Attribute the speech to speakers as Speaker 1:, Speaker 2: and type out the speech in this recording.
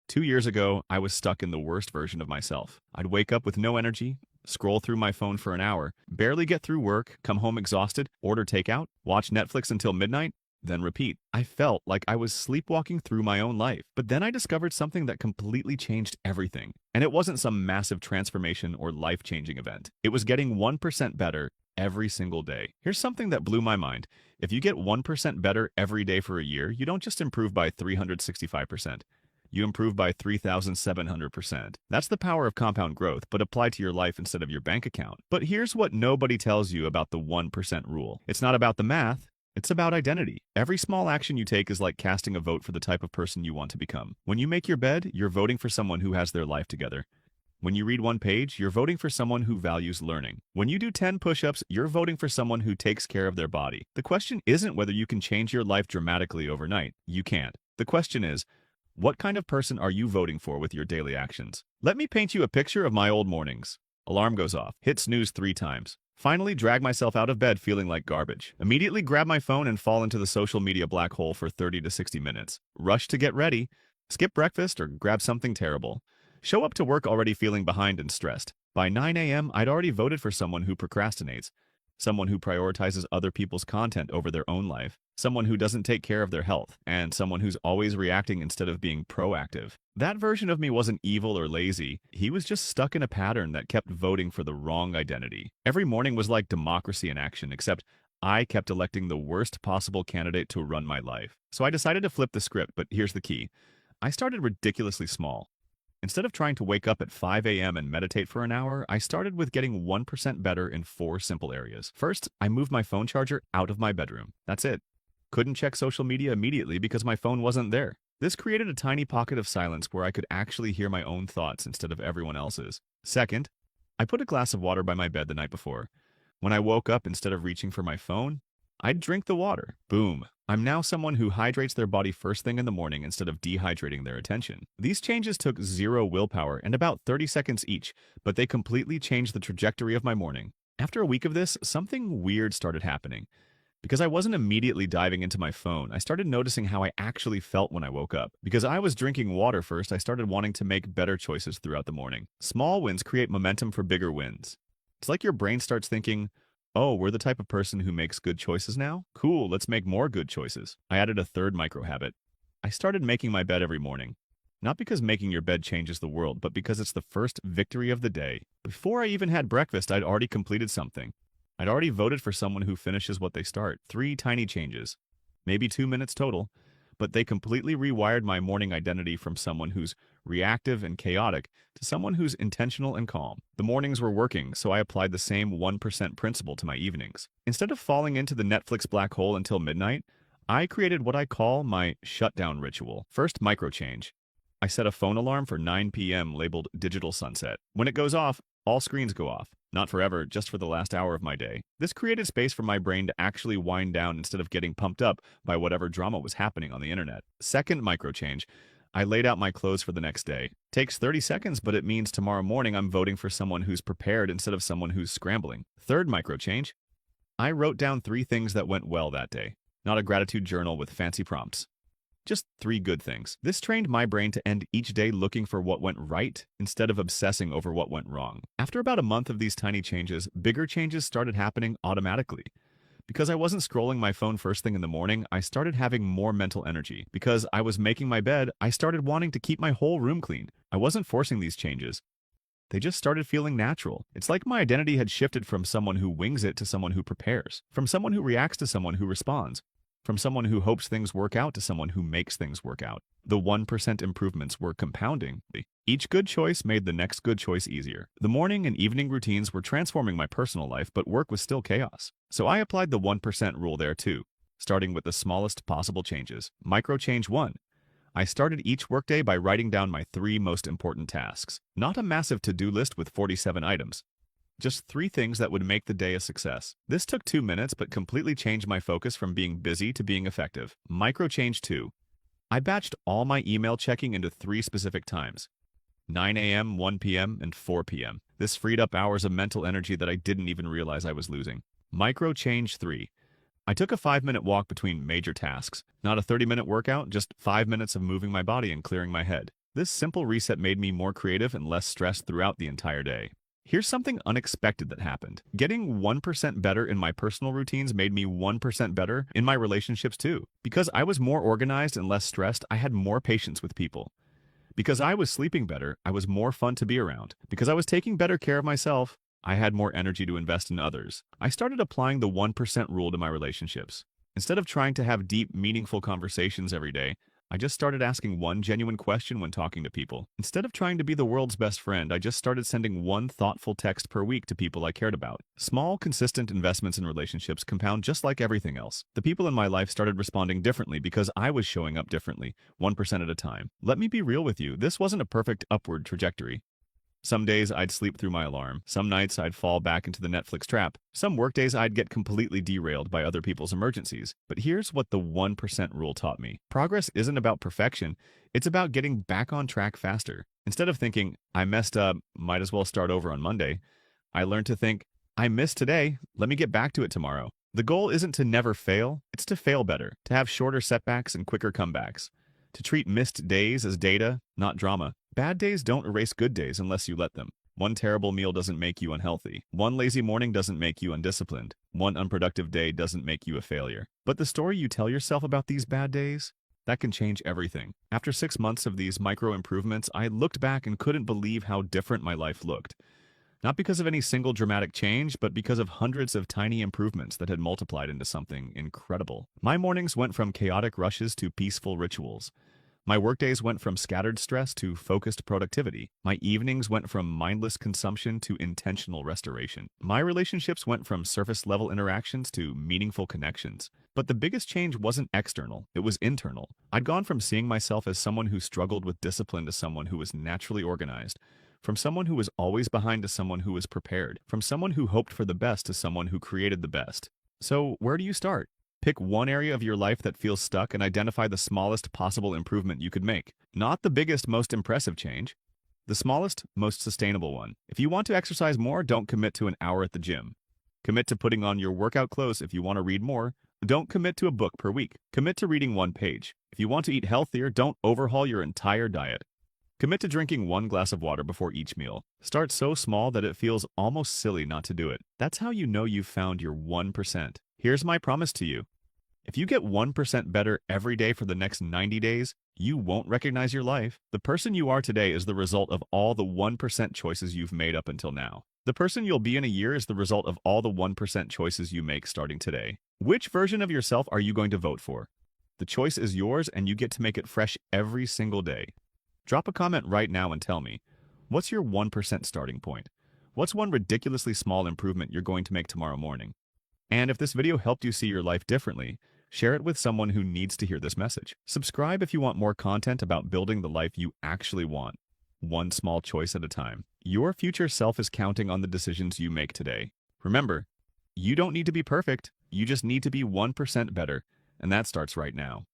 Speaker 1: 2 years ago, I was stuck in the worst version of myself. I'd wake up with no energy, scroll through my phone for an hour, barely get through work, come home exhausted, order takeout, watch Netflix until midnight, then repeat. I felt like I was sleepwalking through my own life. But then I discovered something that completely changed everything. And it wasn't some massive transformation or life-changing event. It was getting 1% better every single day. Here's something that blew my mind. If you get 1% better every day for a year, you don't just improve by 365%. You improve by 3,700%. That's the power of compound growth, but applied to your life instead of your bank account. But here's what nobody tells you about the 1% rule. It's not about the math. It's about identity. Every small action you take is like casting a vote for the type of person you want to become. When you make your bed, you're voting for someone who has their life together. When you read one page, you're voting for someone who values learning. When you do 10 push-ups, you're voting for someone who takes care of their body. The question isn't whether you can change your life dramatically overnight. You can't. The question is, what kind of person are you voting for with your daily actions? Let me paint you a picture of my old mornings. Alarm goes off. Hit snooze 3 times. Finally drag myself out of bed feeling like garbage. Immediately grab my phone and fall into the social media black hole for 30 to 60 minutes. Rush to get ready. Skip breakfast or grab something terrible. Show up to work already feeling behind and stressed. By 9 a.m., I'd already voted for someone who procrastinates, someone who prioritizes other people's content over their own life, someone who doesn't take care of their health, and someone who's always reacting instead of being proactive. That version of me wasn't evil or lazy. He was just stuck in a pattern that kept voting for the wrong identity. Every morning was like democracy in action, except I kept electing the worst possible candidate to run my life. So I decided to flip the script, but here's the key. I started ridiculously small. Instead of trying to wake up at 5 a.m. and meditate for an hour, I started with getting 1% better in 4 simple areas. First, I moved my phone charger out of my bedroom. That's it. Couldn't check social media immediately because my phone wasn't there. This created a tiny pocket of silence where I could actually hear my own thoughts instead of everyone else's. Second, I put a glass of water by my bed the night before. When I woke up, instead of reaching for my phone, I'd drink the water. Boom. I'm now someone who hydrates their body first thing in the morning instead of dehydrating their attention. These changes took 0 willpower and about 30 seconds each, but they completely changed the trajectory of my morning. After a week of this, something weird started happening. Because I wasn't immediately diving into my phone, I started noticing how I actually felt when I woke up. Because I was drinking water first, I started wanting to make better choices throughout the morning. Small wins create momentum for bigger wins. It's like your brain starts thinking, oh, we're the type of person who makes good choices now? Cool, let's make more good choices. I added a third micro habit. I started making my bed every morning. Not because making your bed changes the world, but because it's the first victory of the day. Before I even had breakfast, I'd already completed something. I'd already voted for someone who finishes what they start. 3 tiny changes. Maybe 2 minutes total. But they completely rewired my morning identity from someone who's reactive and chaotic to someone who's intentional and calm. The mornings were working, so I applied the same 1% principle to my evenings. Instead of falling into the Netflix black hole until midnight, I created what I call my shutdown ritual. First, micro change. I set a phone alarm for 9 p.m. labeled digital sunset. When it goes off, all screens go off. Not forever, just for the last hour of my day. This created space for my brain to actually wind down instead of getting pumped up by whatever drama was happening on the internet. Second micro change. I laid out my clothes for the next day. Takes 30 seconds, but it means tomorrow morning I'm voting for someone who's prepared instead of someone who's scrambling. Third micro change. I wrote down 3 things that went well that day. Not a gratitude journal with fancy prompts. Just 3 good things. This trained my brain to end each day looking for what went right instead of obsessing over what went wrong. After about a month of these tiny changes, bigger changes started happening automatically. Because I wasn't scrolling my phone first thing in the morning, I started having more mental energy. Because I was making my bed, I started wanting to keep my whole room clean. I wasn't forcing these changes. They just started feeling natural. It's like my identity had shifted from someone who wings it to someone who prepares. From someone who reacts to someone who responds. From someone who hopes things work out to someone who makes things work out. The 1% improvements were compounding. Each good choice made the next good choice easier. The morning and evening routines were transforming my personal life, but work was still chaos. So I applied the 1% rule there too, starting with the smallest possible changes. Micro change 1. I started each workday by writing down my 3 most important tasks. Not a massive to-do list with 47 items. Just 3 things that would make the day a success. This took 2 minutes, but completely changed my focus from being busy to being effective. Micro change 2. I batched all my email checking into 3 specific times. 9 a.m., 1 p.m., and 4 p.m. This freed up hours of mental energy that I didn't even realize I was losing. Micro change 3. I took a 5-minute walk between major tasks. Not a 30-minute workout, just 5 minutes of moving my body and clearing my head. This simple reset made me more creative and less stressed throughout the entire day. Here's something unexpected that happened. Getting 1% better in my personal routines made me 1% better in my relationships too. Because I was more organized and less stressed, I had more patience with people. Because I was sleeping better, I was more fun to be around. Because I was taking better care of myself, I had more energy to invest in others. I started applying the 1% rule to my relationships. Instead of trying to have deep, meaningful conversations every day, I just started asking one genuine question when talking to people. Instead of trying to be the world's best friend, I just started sending one thoughtful text per week to people I cared about. Small, consistent investments in relationships compound just like everything else. The people in my life started responding differently because I was showing up differently, 1% at a time. Let me be real with you, this wasn't a perfect upward trajectory. Some days I'd sleep through my alarm. Some nights I'd fall back into the Netflix trap. Some workdays I'd get completely derailed by other people's emergencies. But here's what the 1% rule taught me. Progress isn't about perfection. It's about getting back on track faster. Instead of thinking, I messed up, might as well start over on Monday, I learned to think, I missed today, let me get back to it tomorrow. The goal isn't to never fail, it's to fail better, to have shorter setbacks and quicker comebacks, to treat missed days as data, not drama. Bad days don't erase good days unless you let them. One terrible meal doesn't make you unhealthy. One lazy morning doesn't make you undisciplined. One unproductive day doesn't make you a failure. But the story you tell yourself about these bad days, that can change everything. After 6 months of these micro improvements, I looked back and couldn't believe how different my life looked. Not because of any single dramatic change, but because of hundreds of tiny improvements that had multiplied into something incredible. My mornings went from chaotic rushes to peaceful rituals. My workdays went from scattered stress to focused productivity. My evenings went from mindless consumption to intentional restoration. My relationships went from surface-level interactions to meaningful connections. But the biggest change wasn't external, it was internal. I'd gone from seeing myself as someone who struggled with discipline to someone who was naturally organized. From someone who was always behind to someone who was prepared. From someone who hoped for the best to someone who created the best. So, where do you start? Pick one area of your life that feels stuck and identify the smallest possible improvement you could make. Not the biggest, most impressive change. The smallest, most sustainable one. If you want to exercise more, don't commit to an hour at the gym. Commit to putting on your workout clothes if you want to read more. Don't commit to a book per week. Commit to reading one page. If you want to eat healthier, don't overhaul your entire diet. Commit to drinking 1 glass of water before each meal. Start so small that it feels almost silly not to do it. That's how you know you've found your 1%. Here's my promise to you. If you get 1% better every day for the next 90 days, you won't recognize your life. The person you are today is the result of all the 1% choices you've made up until now. The person you'll be in a year is the result of all the 1% choices you make starting today. Which version of yourself are you going to vote for? The choice is yours and you get to make it fresh every single day. Drop a comment right now and tell me, what's your 1% starting point? What's one ridiculously small improvement you're going to make tomorrow morning? And if this video helped you see your life differently, share it with someone who needs to hear this message. Subscribe if you want more content about building the life you actually want, one small choice at a time. Your future self is counting on the decisions you make today. Remember, you don't need to be perfect, you just need to be 1% better, and that starts right now.